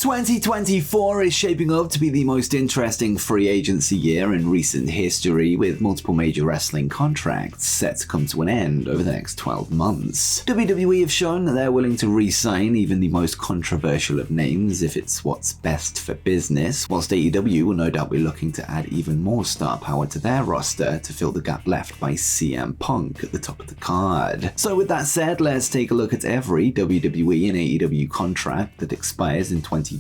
2024 is shaping up to be the most interesting free agency year in recent history, with multiple major wrestling contracts set to come to an end over the next 12 months. WWE have shown that they're willing to re-sign even the most controversial of names if it's what's best for business, whilst AEW will no doubt be looking to add even more star power to their roster to fill the gap left by CM Punk at the top of the card. So with that said, let's take a look at every WWE and AEW contract that expires in 2024,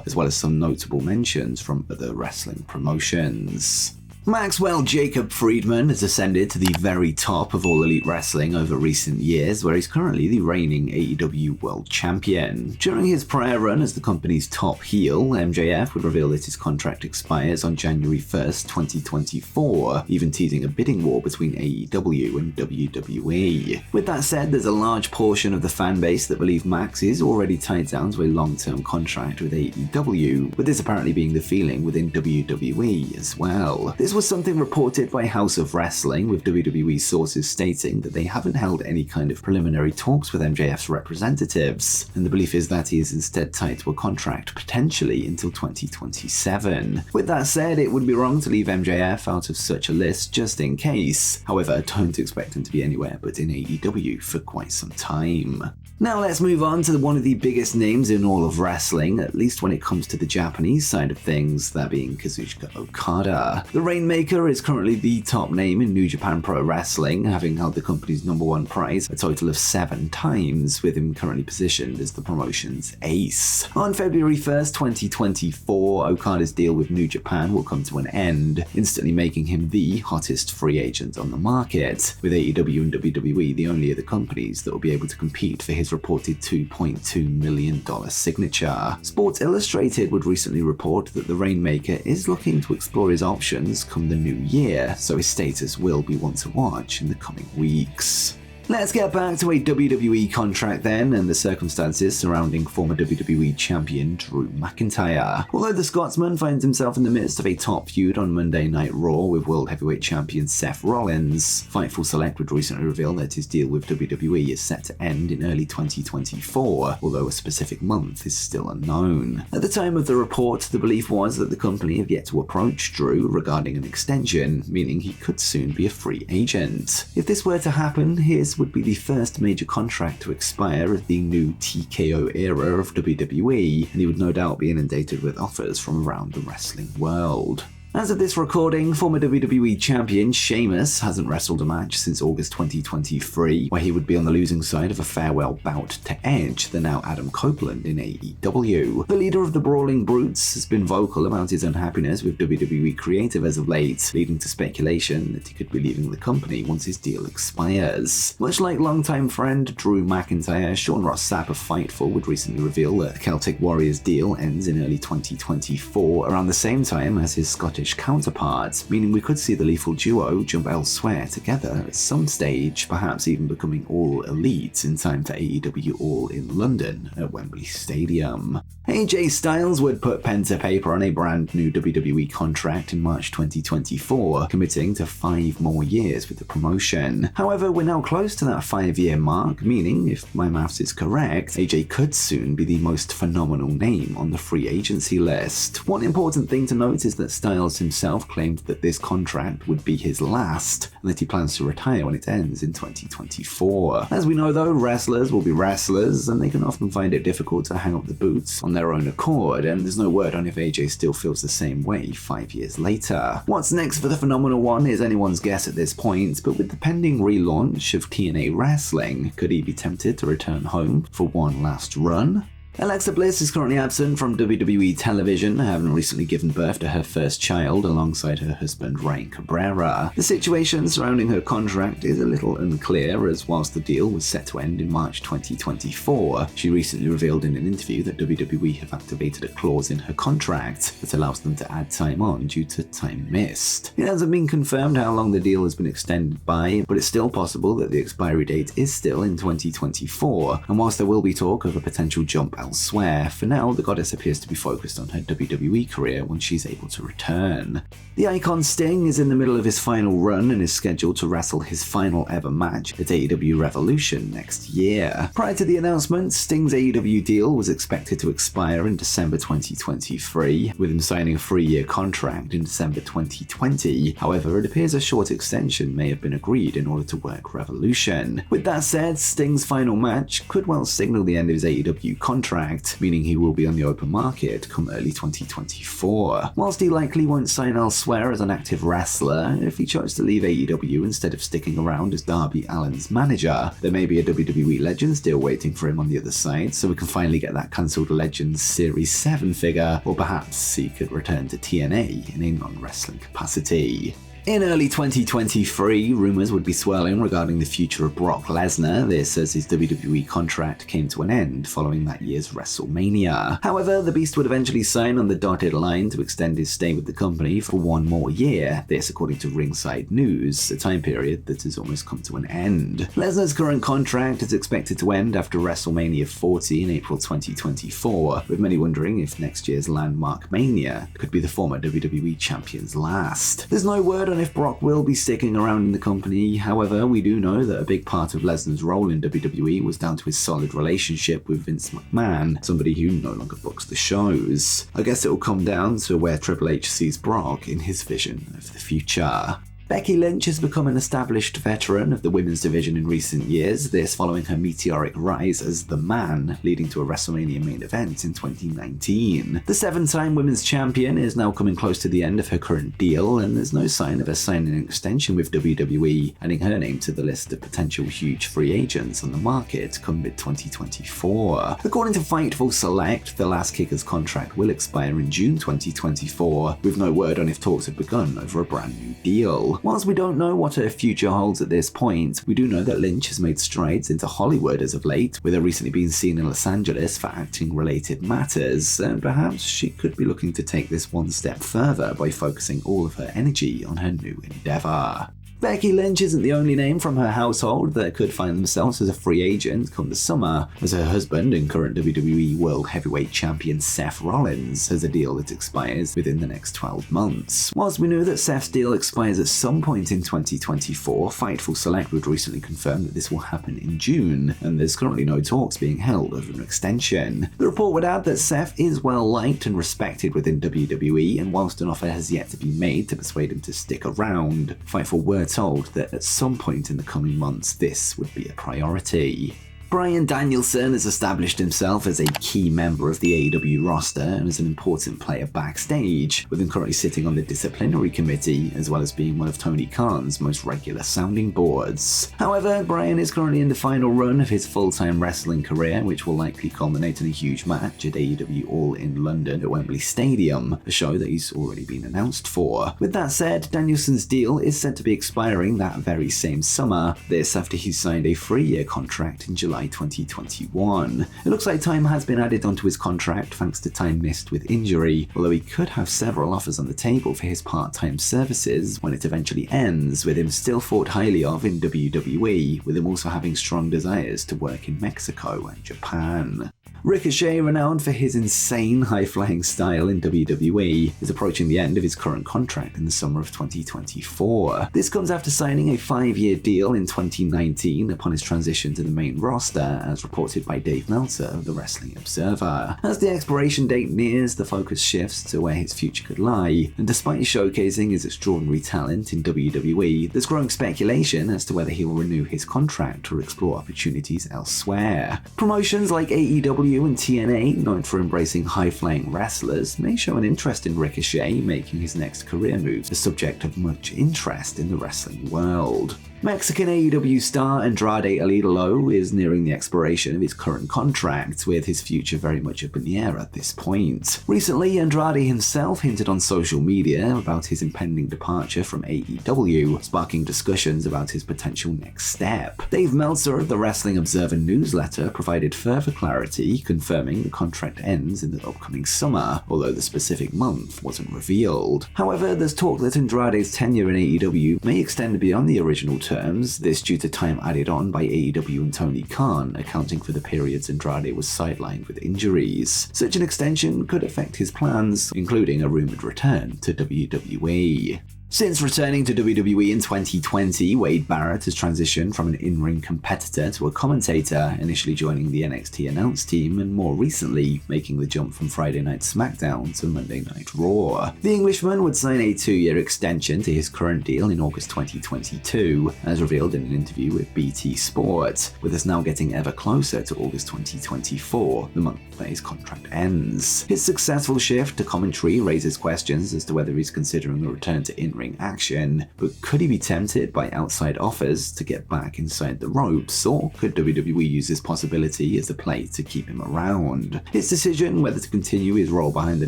as well as some notable mentions from other wrestling promotions. Maxwell Jacob Fredman has ascended to the very top of all Elite Wrestling over recent years, where he's currently the reigning AEW World Champion. During his prior run as the company's top heel, MJF would reveal that his contract expires on January 1st, 2024, even teasing a bidding war between AEW and WWE. With that said, there's a large portion of the fan base that believe Max is already tied down to a long-term contract with AEW, with this apparently being the feeling within WWE as well. This was something reported by House of Wrestling, with WWE sources stating that they haven't held any kind of preliminary talks with MJF's representatives, and the belief is that he is instead tied to a contract potentially until 2027. With that said, it would be wrong to leave MJF out of such a list just in case. However, don't expect him to be anywhere but in AEW for quite some time. Now let's move on to one of the biggest names in all of wrestling, at least when it comes to the Japanese side of things, that being Kazuchika Okada. The Rainmaker is currently the top name in New Japan Pro-Wrestling, having held the company's #1 prize a total of 7 times, with him currently positioned as the promotion's ace. On February 1st, 2024, Okada's deal with New Japan will come to an end, instantly making him the hottest free agent on the market, with AEW and WWE the only other companies that will be able to compete for his reported $2.2 million signature. Sports Illustrated would recently report that the Rainmaker is looking to explore his options come the new year, so his status will be one to watch in the coming weeks. Let's get back to a WWE contract then, and the circumstances surrounding former WWE champion Drew McIntyre. Although the Scotsman finds himself in the midst of a top feud on Monday Night Raw with World Heavyweight Champion Seth Rollins, Fightful Select would recently reveal that his deal with WWE is set to end in early 2024, although a specific month is still unknown. At the time of the report, the belief was that the company had yet to approach Drew regarding an extension, meaning he could soon be a free agent. If this were to happen, his would be the first major contract to expire as the new TKO era of WWE, and he would no doubt be inundated with offers from around the wrestling world. As of this recording, former WWE champion Sheamus hasn't wrestled a match since August 2023, where he would be on the losing side of a farewell bout to Edge, the now Adam Copeland in AEW. The leader of the Brawling Brutes has been vocal about his unhappiness with WWE creative as of late, leading to speculation that he could be leaving the company once his deal expires. Much like longtime friend Drew McIntyre, Sean Ross Sapp of Fightful would recently reveal that the Celtic Warriors deal ends in early 2024, around the same time as his Scottish counterparts, meaning we could see the lethal duo jump elsewhere together at some stage, perhaps even becoming all elite in time for AEW All in London at Wembley Stadium. AJ Styles would put pen to paper on a brand new WWE contract in March 2024, committing to 5 more years with the promotion. However, we're now close to that 5-year mark, meaning, if my maths is correct, AJ could soon be the most phenomenal name on the free agency list. One important thing to note is that Styles himself claimed that this contract would be his last, and that he plans to retire when it ends in 2024. As we know though, wrestlers will be wrestlers, and they can often find it difficult to hang up the boots on their own accord, and there's no word on if AJ still feels the same way 5 years later. What's next for the Phenomenal One is anyone's guess at this point, but with the pending relaunch of TNA Wrestling, could he be tempted to return home for one last run? Alexa Bliss is currently absent from WWE television, having recently given birth to her first child alongside her husband Ryan Cabrera. The situation surrounding her contract is a little unclear, as whilst the deal was set to end in March 2024, she recently revealed in an interview that WWE have activated a clause in her contract that allows them to add time on due to time missed. It hasn't been confirmed how long the deal has been extended by, but it's still possible that the expiry date is still in 2024, and whilst there will be talk of a potential jump elsewhere. For now, the goddess appears to be focused on her WWE career once she's able to return. The Icon Sting is in the middle of his final run and is scheduled to wrestle his final ever match at AEW Revolution next year. Prior to the announcement, Sting's AEW deal was expected to expire in December 2023, with him signing a 3-year contract in December 2020. However, it appears a short extension may have been agreed in order to work Revolution. With that said, Sting's final match could well signal the end of his AEW contract, meaning he will be on the open market come early 2024. Whilst he likely won't sign elsewhere as an active wrestler, if he chose to leave AEW instead of sticking around as Darby Allin's manager, there may be a WWE Legends deal waiting for him on the other side, so we can finally get that cancelled Legends Series 7 figure, or perhaps he could return to TNA in a non-wrestling capacity. In early 2023, rumors would be swirling regarding the future of Brock Lesnar. This as his WWE contract came to an end following that year's WrestleMania. However, the Beast would eventually sign on the dotted line to extend his stay with the company for 1 more year. This according to Ringside News, a time period that has almost come to an end. Lesnar's current contract is expected to end after WrestleMania 40 in April 2024, with many wondering if next year's landmark Mania could be the former WWE champion's last. There's no word on if Brock will be sticking around in the company. However, we do know that a big part of Lesnar's role in WWE was down to his solid relationship with Vince McMahon, somebody who no longer books the shows. I guess it will come down to where Triple H sees Brock in his vision of the future. Becky Lynch has become an established veteran of the women's division in recent years, this following her meteoric rise as the Man, leading to a WrestleMania main event in 2019. The 7-time women's champion is now coming close to the end of her current deal, and there's no sign of her signing an extension with WWE, adding her name to the list of potential huge free agents on the market come mid-2024. According to Fightful Select, the Last Kicker's contract will expire in June 2024, with no word on if talks have begun over a brand new deal. Whilst we don't know what her future holds at this point, we do know that Lynch has made strides into Hollywood as of late, with her recently being seen in Los Angeles for acting-related matters, and perhaps she could be looking to take this one step further by focusing all of her energy on her new endeavor. Becky Lynch isn't the only name from her household that could find themselves as a free agent come the summer, as her husband and current WWE World Heavyweight Champion Seth Rollins has a deal that expires within the next 12 months. Whilst we knew that Seth's deal expires at some point in 2024, Fightful Select would recently confirm that this will happen in June, and there's currently no talks being held over an extension. The report would add that Seth is well liked and respected within WWE, and whilst an offer has yet to be made to persuade him to stick around, Fightful were told that at some point in the coming months this would be a priority. Bryan Danielson has established himself as a key member of the AEW roster and as an important player backstage, with him currently sitting on the disciplinary committee as well as being one of Tony Khan's most regular sounding boards. However, Bryan is currently in the final run of his full-time wrestling career, which will likely culminate in a huge match at AEW All in London at Wembley Stadium, a show that he's already been announced for. With that said, Danielson's deal is set to be expiring that very same summer, this after he signed a 3-year contract in July 2021. It looks like time has been added onto his contract thanks to time missed with injury, although he could have several offers on the table for his part-time services when it eventually ends, with him still thought highly of in WWE, with him also having strong desires to work in Mexico and Japan. Ricochet, renowned for his insane high-flying style in WWE, is approaching the end of his current contract in the summer of 2024. This comes after signing a 5-year deal in 2019 upon his transition to the main roster, as reported by Dave Meltzer of the Wrestling Observer. As the expiration date nears, the focus shifts to where his future could lie, and despite showcasing his extraordinary talent in WWE, there's growing speculation as to whether he will renew his contract or explore opportunities elsewhere. Promotions like AEW and TNA, known for embracing high-flying wrestlers, may show an interest in Ricochet, making his next career move the subject of much interest in the wrestling world. Mexican AEW star Andrade El Idolo is nearing the expiration of his current contract, with his future very much up in the air at this point. Recently, Andrade himself hinted on social media about his impending departure from AEW, sparking discussions about his potential next step. Dave Meltzer of the Wrestling Observer newsletter provided further clarity, confirming the contract ends in the upcoming summer, although the specific month wasn't revealed. However, there's talk that Andrade's tenure in AEW may extend beyond the original term terms, this due to time added on by AEW and Tony Khan, accounting for the periods Andrade was sidelined with injuries. Such an extension could affect his plans, including a rumored return to WWE. Since returning to WWE in 2020, Wade Barrett has transitioned from an in-ring competitor to a commentator, initially joining the NXT announce team and more recently making the jump from Friday Night SmackDown to Monday Night Raw. The Englishman would sign a 2-year extension to his current deal in August 2022, as revealed in an interview with BT Sport, with us now getting ever closer to August 2024, the month that his contract ends. His successful shift to commentary raises questions as to whether he's considering a return to in-ring action, but could he be tempted by outside offers to get back inside the ropes, or could WWE use this possibility as a play to keep him around? His decision whether to continue his role behind the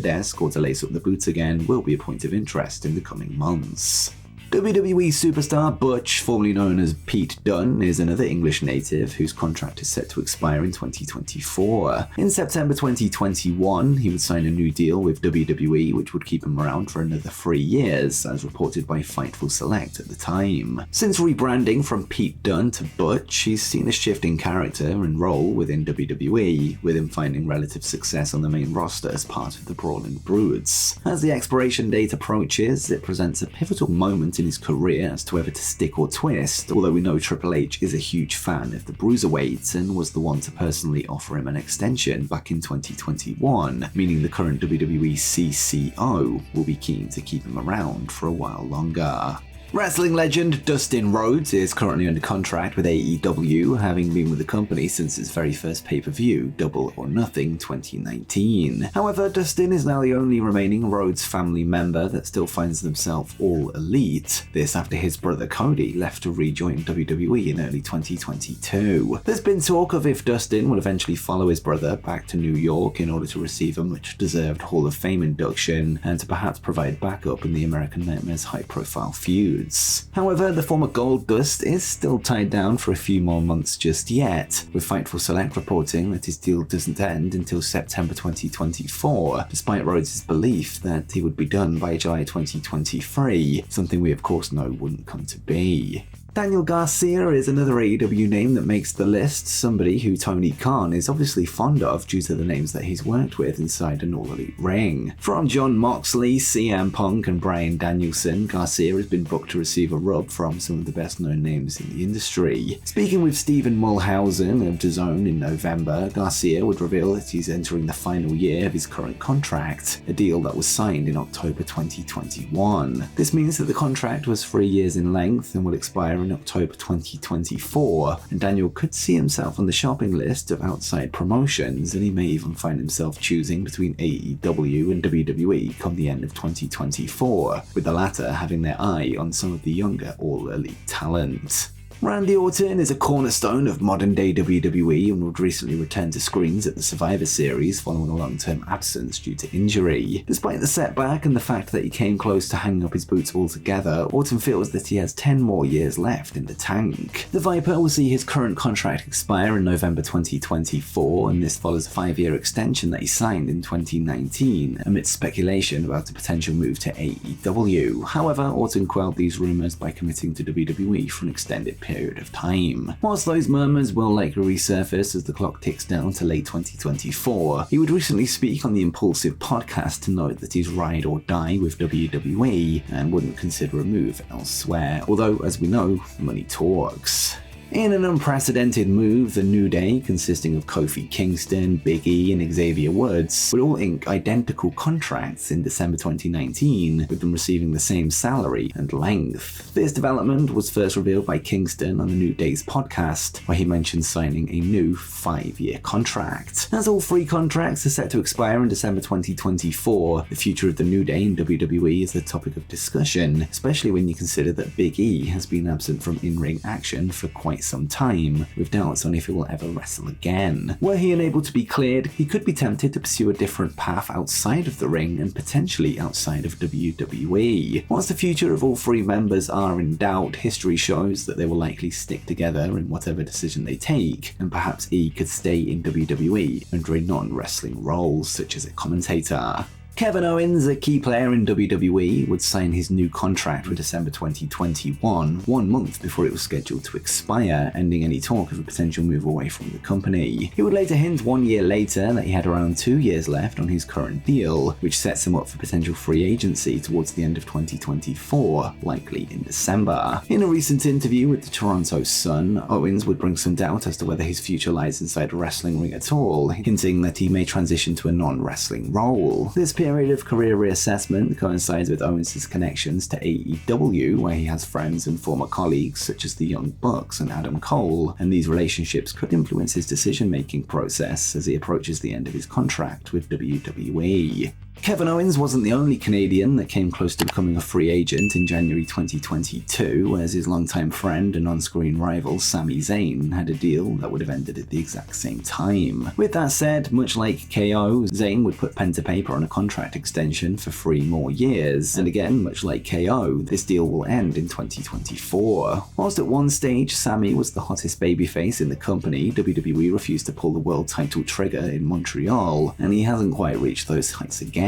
desk or to lace up the boots again will be a point of interest in the coming months. WWE superstar Butch, formerly known as Pete Dunne, is another English native whose contract is set to expire in 2024. In September 2021, he would sign a new deal with WWE, which would keep him around for another 3 years, as reported by Fightful Select at the time. Since rebranding from Pete Dunne to Butch, he's seen a shift in character and role within WWE, with him finding relative success on the main roster as part of the Brawling Brutes. As the expiration date approaches, it presents a pivotal moment in his career as to whether to stick or twist, although we know Triple H is a huge fan of the Bruiserweight and was the one to personally offer him an extension back in 2021, meaning the current WWE CCO will be keen to keep him around for a while longer. Wrestling legend Dustin Rhodes is currently under contract with AEW, having been with the company since its very first pay-per-view, Double or Nothing 2019. However, Dustin is now the only remaining Rhodes family member that still finds themselves all elite. This after his brother Cody left to rejoin WWE in early 2022. There's been talk of if Dustin will eventually follow his brother back to New York in order to receive a much-deserved Hall of Fame induction and to perhaps provide backup in the American Nightmare's high-profile feud. However, the former Gold Dust is still tied down for a few more months just yet, with Fightful Select reporting that his deal doesn't end until September 2024, despite Rhodes' belief that he would be done by July 2023, something we of course know wouldn't come to be. Daniel Garcia is another AEW name that makes the list, somebody who Tony Khan is obviously fond of due to the names that he's worked with inside an all-elite ring. From Jon Moxley, CM Punk and Bryan Danielson, Garcia has been booked to receive a rub from some of the best-known names in the industry. Speaking with Stephen Mulhausen of DAZN in November, Garcia would reveal that he's entering the final year of his current contract, a deal that was signed in October 2021. This means that the contract was 3 years in length and will expire in October 2024, and Daniel could see himself on the shopping list of outside promotions, and he may even find himself choosing between AEW and WWE come the end of 2024, with the latter having their eye on some of the younger all-elite talent. Randy Orton is a cornerstone of modern-day WWE and would recently return to screens at the Survivor Series following a long-term absence due to injury. Despite the setback and the fact that he came close to hanging up his boots altogether, Orton feels that he has 10 more years left in the tank. The Viper will see his current contract expire in November 2024, and this follows a 5-year extension that he signed in 2019, amidst speculation about a potential move to AEW. However, Orton quelled these rumours by committing to WWE for an extended period of time. Whilst those murmurs will likely resurface as the clock ticks down to late 2024, he would recently speak on the Impulsive podcast to note that he's ride or die with WWE and wouldn't consider a move elsewhere, although, as we know, money talks. In an unprecedented move, the New Day, consisting of Kofi Kingston, Big E, and Xavier Woods, would all ink identical contracts in December 2019, with them receiving the same salary and length. This development was first revealed by Kingston on the New Day's podcast, where he mentioned signing a new 5-year contract. As all 3 contracts are set to expire in December 2024, the future of the New Day in WWE is the topic of discussion, especially when you consider that Big E has been absent from in-ring action for quite some time, with doubts on if he will ever wrestle again. Were he unable to be cleared, he could be tempted to pursue a different path outside of the ring and potentially outside of WWE. Whilst the future of all 3 members are in doubt, history shows that they will likely stick together in whatever decision they take, and perhaps E could stay in WWE under a non-wrestling role, such as a commentator. Kevin Owens, a key player in WWE, would sign his new contract for December 2021, 1 month before it was scheduled to expire, ending any talk of a potential move away from the company. He would later hint 1 year later that he had around 2 years left on his current deal, which sets him up for potential free agency towards the end of 2024, likely in December. In a recent interview with the Toronto Sun, Owens would bring some doubt as to whether his future lies inside a wrestling ring at all, hinting that he may transition to a non-wrestling role. This period of career reassessment coincides with Owens' connections to AEW, where he has friends and former colleagues such as the Young Bucks and Adam Cole, and these relationships could influence his decision-making process as he approaches the end of his contract with WWE. Kevin Owens wasn't the only Canadian that came close to becoming a free agent in January 2022, as his longtime friend and on-screen rival Sami Zayn had a deal that would have ended at the exact same time. With that said, much like KO, Zayn would put pen to paper on a contract extension for 3 more years, and again, much like KO, this deal will end in 2024. Whilst at one stage Sami was the hottest babyface in the company, WWE refused to pull the world title trigger in Montreal, and he hasn't quite reached those heights again.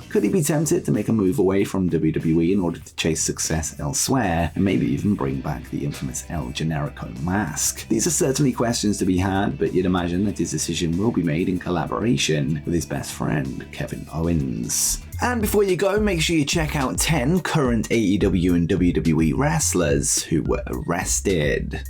Could he be tempted to make a move away from WWE in order to chase success elsewhere, and maybe even bring back the infamous El Generico mask? These are certainly questions to be had, but you'd imagine that his decision will be made in collaboration with his best friend, Kevin Owens. And before you go, make sure you check out 10 current AEW and WWE wrestlers who were arrested.